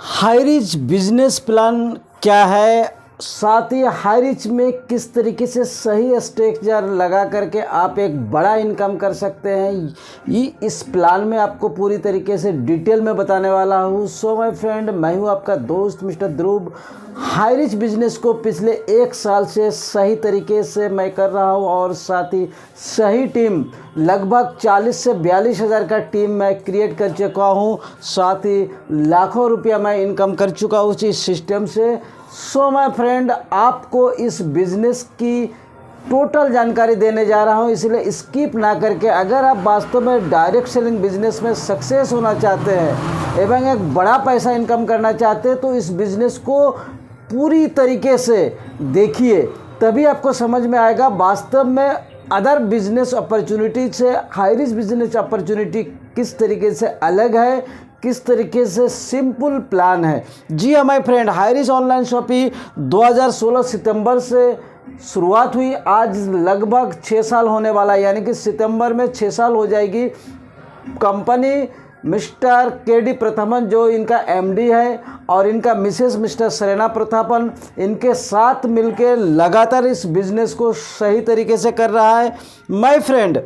Highrich business plan क्या है, साथ ही हाईरिच में किस तरीके से सही स्ट्रक्चर लगा करके आप एक बड़ा इनकम कर सकते हैं, ये इस प्लान में आपको पूरी तरीके से डिटेल में बताने वाला हूँ। सो माय फ्रेंड, मैं हूँ आपका दोस्त मिस्टर ध्रुव। हाईरिच बिजनेस को पिछले 1 साल से सही तरीके से मैं कर रहा हूँ और साथ ही सही टीम लगभग 40 से 42 हज़ार का टीम मैं क्रिएट कर चुका हूँ। साथ ही लाखों रुपया मैं इनकम कर चुका हूँ इस सिस्टम से। सो माय फ्रेंड, आपको इस बिज़नेस की टोटल जानकारी देने जा रहा हूँ, इसलिए स्किप ना करके अगर आप वास्तव में डायरेक्ट सेलिंग बिजनेस में सक्सेस होना चाहते हैं एवं एक बड़ा पैसा इनकम करना चाहते हैं तो इस बिज़नेस को पूरी तरीके से देखिए, तभी आपको समझ में आएगा वास्तव में अदर बिजनेस अपॉर्चुनिटी से हाईरिच बिजनेस अपॉर्चुनिटी किस तरीके से अलग है, किस तरीके से सिंपल प्लान है। जी हाँ my friend, Highrich online shopping 2016 सितंबर से शुरुआत हुई, आज लगभग 6 साल होने वाला है, यानी कि सितंबर में 6 साल हो जाएगी। Company mister KD. प्रथमन जो इनका एमडी है और इनका मिसेस मिस्टर सेरेना प्रथापन, इनके साथ मिलकर लगातार इस बिज़नेस को सही तरीके से कर रहा है। माय फ्रेंड,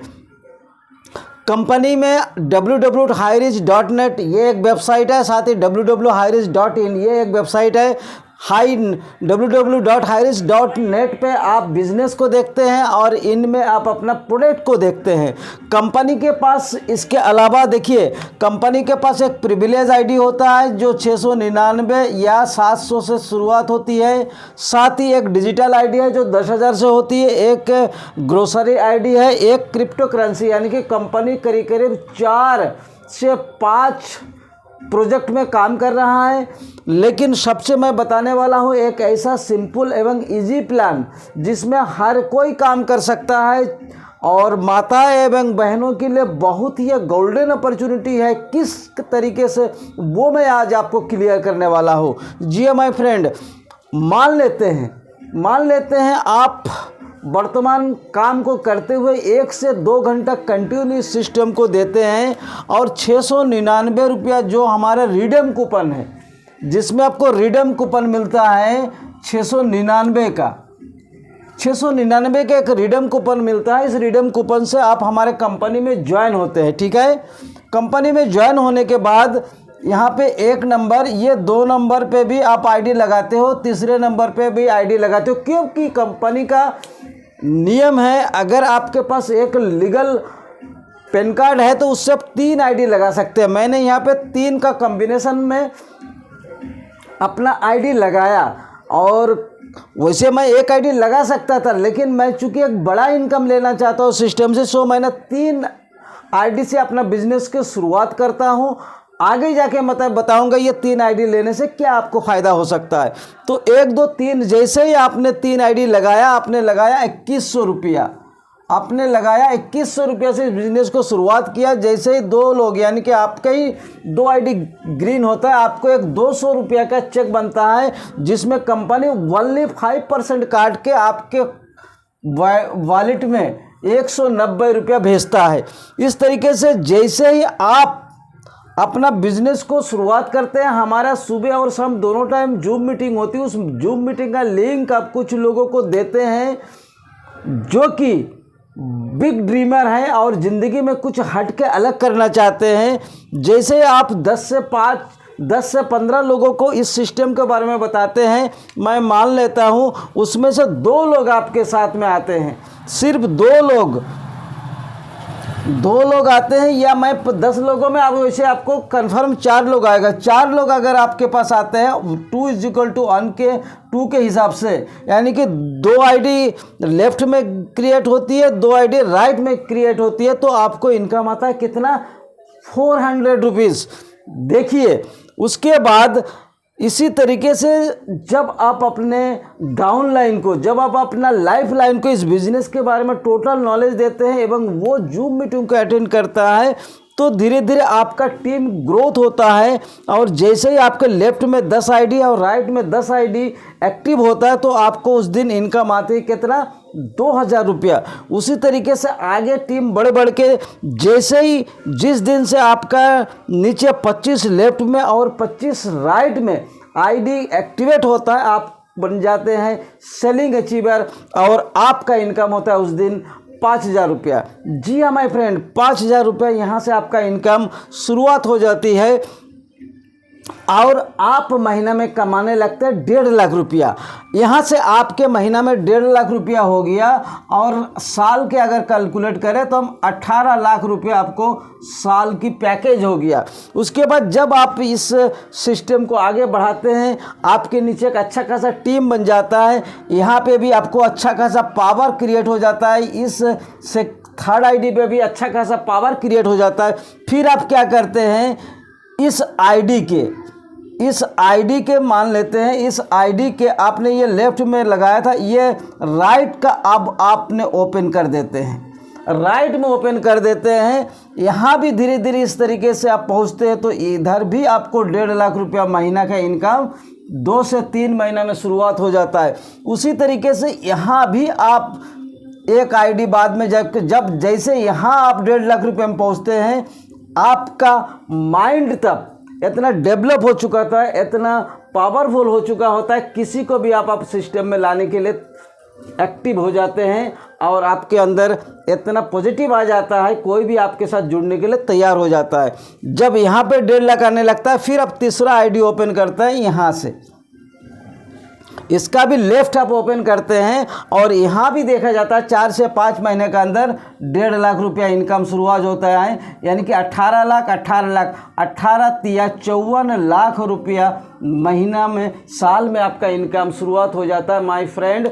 कंपनी में www.hirich.net ये एक वेबसाइट है, साथ ही www.hirich.in ये एक वेबसाइट है। www.hirich.net पे आप बिज़नेस को देखते हैं और इनमें आप अपना प्रोडक्ट को देखते हैं। कंपनी के पास इसके अलावा देखिए, कंपनी के पास एक प्रिविलेज आईडी होता है जो 699 या 700 से शुरुआत होती है। साथ ही एक डिजिटल आईडी है जो 10,000 से होती है, एक ग्रोसरी आईडी है, एक क्रिप्टो करेंसी, यानी कि कंपनी करीब करीब 4 से 5 प्रोजेक्ट में काम कर रहा है। लेकिन सबसे मैं बताने वाला हूँ एक ऐसा सिंपल एवं इजी प्लान जिसमें हर कोई काम कर सकता है और माता एवं बहनों के लिए बहुत ही गोल्डन अपॉर्चुनिटी है। किस तरीके से वो मैं आज आपको क्लियर करने वाला हूँ। जी माय फ्रेंड, मान लेते हैं आप वर्तमान काम को करते हुए 1 से 2 घंटा कंटिन्यू सिस्टम को देते हैं और 699 रुपया जो हमारा रिडीम कूपन है, जिसमें आपको रिडीम कूपन मिलता है 699 का 699 का एक रिडीम कूपन मिलता है। इस रिडीम कूपन से आप हमारे कंपनी में ज्वाइन होते हैं, ठीक है। कंपनी में ज्वाइन होने के बाद यहाँ पे 1 नंबर, ये 2 नंबर पे भी आप आईडी लगाते हो, तीसरे नंबर पे भी आईडी लगाते हो, क्योंकि कंपनी का नियम है अगर आपके पास एक लीगल पैन कार्ड है तो उससे आप 3 आईडी लगा सकते हैं। मैंने यहाँ पे 3 का कॉम्बिनेशन में अपना आईडी लगाया और वैसे मैं एक आईडी लगा सकता था, लेकिन मैं चूँकि एक बड़ा इनकम लेना चाहता हूँ सिस्टम से, सो मैंने 3 आईडी से अपना बिजनेस की शुरुआत करता हूँ। आगे जाके मतलब बताऊंगा ये 3 आईडी लेने से क्या आपको फ़ायदा हो सकता है। तो 1 2 3 जैसे ही आपने 3 आईडी लगाया, आपने लगाया 2100 रुपया, आपने लगाया 2100 रुपया से बिजनेस को शुरुआत किया। जैसे ही 2 लोग, यानी कि आपका ही 2 आईडी ग्रीन होता है, आपको एक 200 रुपया का चेक बनता है, जिसमें कंपनी ओनली 5% काट के आपके वॉलेट में 190 रुपया भेजता है। इस तरीके से जैसे ही आप अपना बिजनेस को शुरुआत करते हैं, हमारा सुबह और शाम दोनों टाइम जूम मीटिंग होती है। उस जूम मीटिंग का लिंक आप कुछ लोगों को देते हैं जो कि बिग ड्रीमर हैं और ज़िंदगी में कुछ हट के अलग करना चाहते हैं। जैसे आप 10 से 15 लोगों को इस सिस्टम के बारे में बताते हैं, मैं मान लेता हूँ उसमें से 2 लोग आपके साथ में आते हैं, सिर्फ 2 लोग आते हैं, या मैं 10 लोगों में आप वैसे आपको कंफर्म 4 लोग आएगा। 4 लोग अगर आपके पास आते हैं 2 = 1 के 2 के हिसाब से, यानी कि 2 आईडी लेफ्ट में क्रिएट होती है, 2 आईडी राइट में क्रिएट होती है, तो आपको इनकम आता है कितना, 400 रुपीज़। देखिए, उसके बाद इसी तरीके से जब आप अपने डाउनलाइन को, जब आप अपना लाइफ लाइन को इस बिज़नेस के बारे में टोटल नॉलेज देते हैं एवं वो जूम मीटिंग को अटेंड करता है, तो धीरे धीरे आपका टीम ग्रोथ होता है। और जैसे ही आपके लेफ्ट में 10 आईडी और राइट में 10 आईडी एक्टिव होता है, तो आपको उस दिन इनकम आती है कितना, 2000 रुपया। उसी तरीके से आगे टीम बढ़ बढ़ के जैसे ही जिस दिन से आपका नीचे 25 लेफ्ट में और 25 राइट में आईडी एक्टिवेट होता है, आप बन जाते हैं सेलिंग अचीवर और आपका इनकम होता है उस दिन 5000 रुपया। जी हाँ माय फ्रेंड, 5000 रुपया यहाँ से आपका इनकम शुरुआत हो जाती है और आप महीना में कमाने लगते हैं 1.5 लाख रुपया। यहाँ से आपके महीना में 1.5 लाख रुपया हो गया और साल के अगर कैलकुलेट करें तो हम 18 लाख रुपया आपको साल की पैकेज हो गया। उसके बाद जब आप इस सिस्टम को आगे बढ़ाते हैं, आपके नीचे एक अच्छा खासा टीम बन जाता है, यहाँ पे भी आपको अच्छा खासा पावर क्रिएट हो जाता है, इस से थर्ड आईडी पे भी अच्छा खासा पावर क्रिएट हो जाता है। फिर आप क्या करते हैं, इस आईडी के मान लेते हैं, इस आईडी के आपने ये लेफ्ट में लगाया था, ये राइट का अब आपने ओपन कर देते हैं, राइट में ओपन कर देते हैं। यहाँ भी धीरे धीरे इस तरीके से आप पहुँचते हैं तो इधर भी आपको 1.5 लाख रुपया महीना का इनकम 2 से 3 महीना में शुरुआत हो जाता है। उसी तरीके से यहाँ भी आप एक आईडी बाद में जब जैसे यहाँ आप 1.5 लाख रुपये में पहुँचते हैं, आपका माइंड तब इतना डेवलप हो चुका था, इतना पावरफुल हो चुका होता है, किसी को भी आप सिस्टम में लाने के लिए एक्टिव हो जाते हैं और आपके अंदर इतना पॉजिटिव आ जाता है, कोई भी आपके साथ जुड़ने के लिए तैयार हो जाता है। जब यहाँ पे 1.5 लाख आने लगता है, फिर आप तीसरा आईडी ओपन करता है यहाँ से, इसका भी लेफ्ट आप ओपन करते हैं और यहाँ भी देखा जाता है 4 से 5 महीने के अंदर 1.5 लाख रुपया इनकम शुरुआत होता है, यानी कि 18 लाख 18 तिया 54 लाख रुपया महीना में, साल में आपका इनकम शुरुआत हो जाता है। माय फ्रेंड,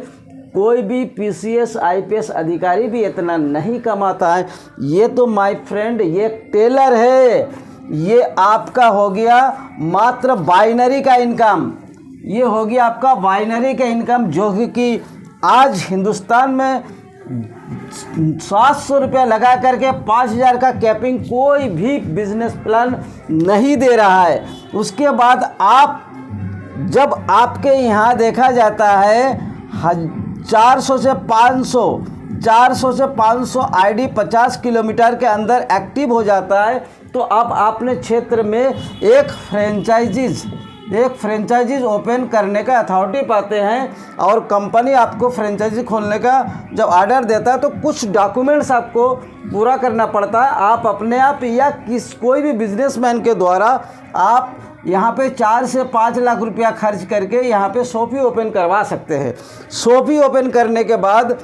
कोई भी पीसीएस आईपीएस अधिकारी भी इतना नहीं कमाता है। ये तो माय फ्रेंड ये टेलर है, ये आपका हो गया मात्र बाइनरी का इनकम, ये हो गया आपका बाइनरी का इनकम, जो कि आज हिंदुस्तान में 700 रुपया लगा करके 5000 का कैपिंग कोई भी बिजनेस प्लान नहीं दे रहा है। उसके बाद आप जब आपके यहाँ देखा जाता है 400 से 500 आईडी 50 किलोमीटर के अंदर एक्टिव हो जाता है, तो अब आपने क्षेत्र में एक फ्रेंचाइजीज ओपन करने का अथॉरिटी पाते हैं और कंपनी आपको फ्रेंचाइजी खोलने का जब ऑर्डर देता है तो कुछ डॉक्यूमेंट्स आपको पूरा करना पड़ता है। आप अपने आप या कोई भी बिजनेसमैन के द्वारा आप यहाँ पे 4 से 5 लाख रुपया खर्च करके यहाँ पे शॉपी ओपन करवा सकते हैं। शॉपी ओपन करने के बाद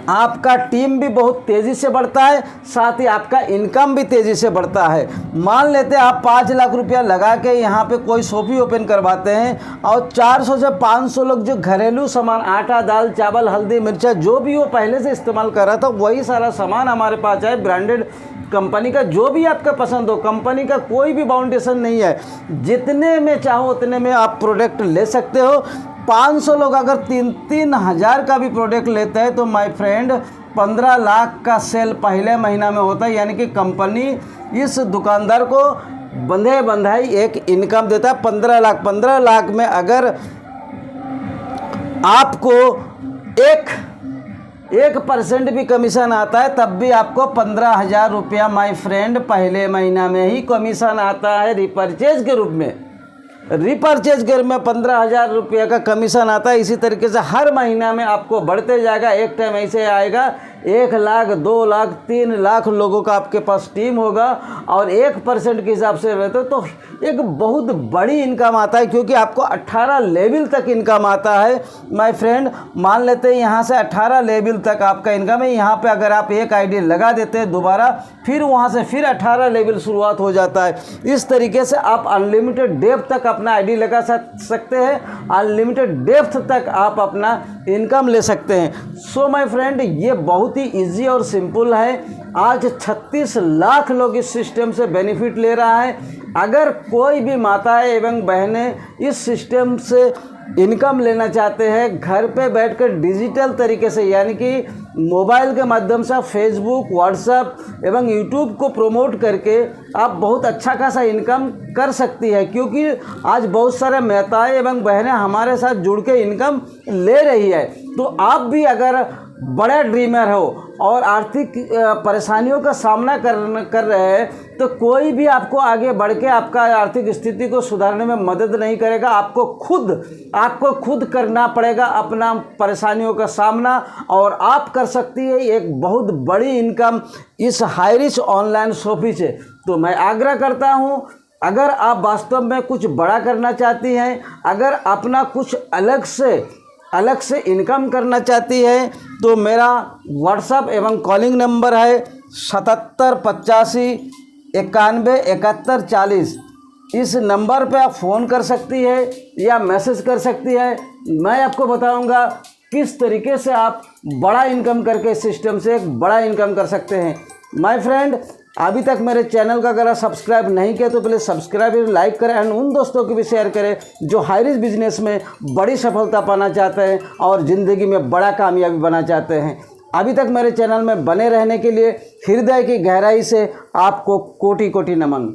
आपका टीम भी बहुत तेज़ी से बढ़ता है, साथ ही आपका इनकम भी तेज़ी से बढ़ता है। मान लेते हैं आप 5 लाख रुपया लगा के यहाँ पे कोई शॉपी ओपन करवाते हैं और 400 से 500 लोग जो घरेलू सामान, आटा, दाल, चावल, हल्दी, मिर्चा, जो भी वो पहले से इस्तेमाल कर रहा था, वही सारा सामान हमारे पास है। ब्रांडेड कंपनी का जो भी आपका पसंद हो, कंपनी का कोई भी बाउंडेशन नहीं है, जितने में चाहो उतने में आप प्रोडक्ट ले सकते हो। 500 लोग अगर 3-3 हज़ार का भी प्रोडक्ट लेते हैं तो माय फ्रेंड 15 लाख का सेल पहले महीना में होता है, यानी कि कंपनी इस दुकानदार को बंधे बंधाई एक इनकम देता है 15 लाख। 15 लाख में अगर आपको 1% भी कमीशन आता है तब भी आपको 15,000 रुपया माय फ्रेंड पहले महीना में ही कमीशन आता है रिपर्चेज के रूप में। रिपर्चेज के रूप में 15,000 रुपया का कमीशन आता है। इसी तरीके से हर महीना में आपको बढ़ते जाएगा। एक टाइम ऐसे आएगा 1 लाख, 2 लाख, 3 लाख लोगों का आपके पास टीम होगा और 1% के हिसाब से रहते तो एक बहुत बड़ी इनकम आता है, क्योंकि आपको 18 लेवल तक इनकम आता है माय फ्रेंड। मान लेते हैं यहाँ से 18 लेवल तक आपका इनकम है। यहाँ पे अगर आप एक आईडी लगा देते हैं दोबारा, फिर वहाँ से फिर 18 लेवल शुरुआत हो जाता है। इस तरीके से आप अनलिमिटेड डेप्थ तक अपना आईडी लगा सकते हैं, अनलिमिटेड डेप्थ तक आप अपना इनकम ले सकते हैं। सो माय फ्रेंड, ये बहुत ही इजी और सिंपल है। आज 36 लाख लोग इस सिस्टम से बेनिफिट ले रहा है। अगर कोई भी माताएं एवं बहनें इस सिस्टम से इनकम लेना चाहते हैं घर पे बैठकर डिजिटल तरीके से, यानी कि मोबाइल के माध्यम से फेसबुक, व्हाट्सएप एवं यूट्यूब को प्रमोट करके आप बहुत अच्छा खासा इनकम कर सकती है, क्योंकि आज बहुत सारे माताएं एवं बहनें हमारे साथ जुड़ के इनकम ले रही है। तो आप भी अगर बड़ा ड्रीमर हो और आर्थिक परेशानियों का सामना कर रहे हैं तो कोई भी आपको आगे बढ़ के आपका आर्थिक स्थिति को सुधारने में मदद नहीं करेगा। आपको खुद करना पड़ेगा अपना परेशानियों का सामना, और आप कर सकती है एक बहुत बड़ी इनकम इस हाई रिच ऑनलाइन शॉपिंग से। तो मैं आग्रह करता हूँ, अगर आप वास्तव में कुछ बड़ा करना चाहती हैं, अगर अपना कुछ अलग से इनकम करना चाहती है, तो मेरा व्हाट्सएप एवं कॉलिंग नंबर है 7785917140। इस नंबर पे आप फ़ोन कर सकती है या मैसेज कर सकती है। मैं आपको बताऊंगा किस तरीके से आप बड़ा इनकम करके इस सिस्टम से एक बड़ा इनकम कर सकते हैं। माय फ्रेंड, अभी तक मेरे चैनल का अगर आप सब्सक्राइब नहीं किया तो प्लीज़ सब्सक्राइब, लाइक करें एंड उन दोस्तों को भी शेयर करें जो हाई रिस्क बिजनेस में बड़ी सफलता पाना चाहते हैं और ज़िंदगी में बड़ा कामयाबी बना चाहते हैं। अभी तक मेरे चैनल में बने रहने के लिए हृदय की गहराई से आपको कोटि कोटि नमन।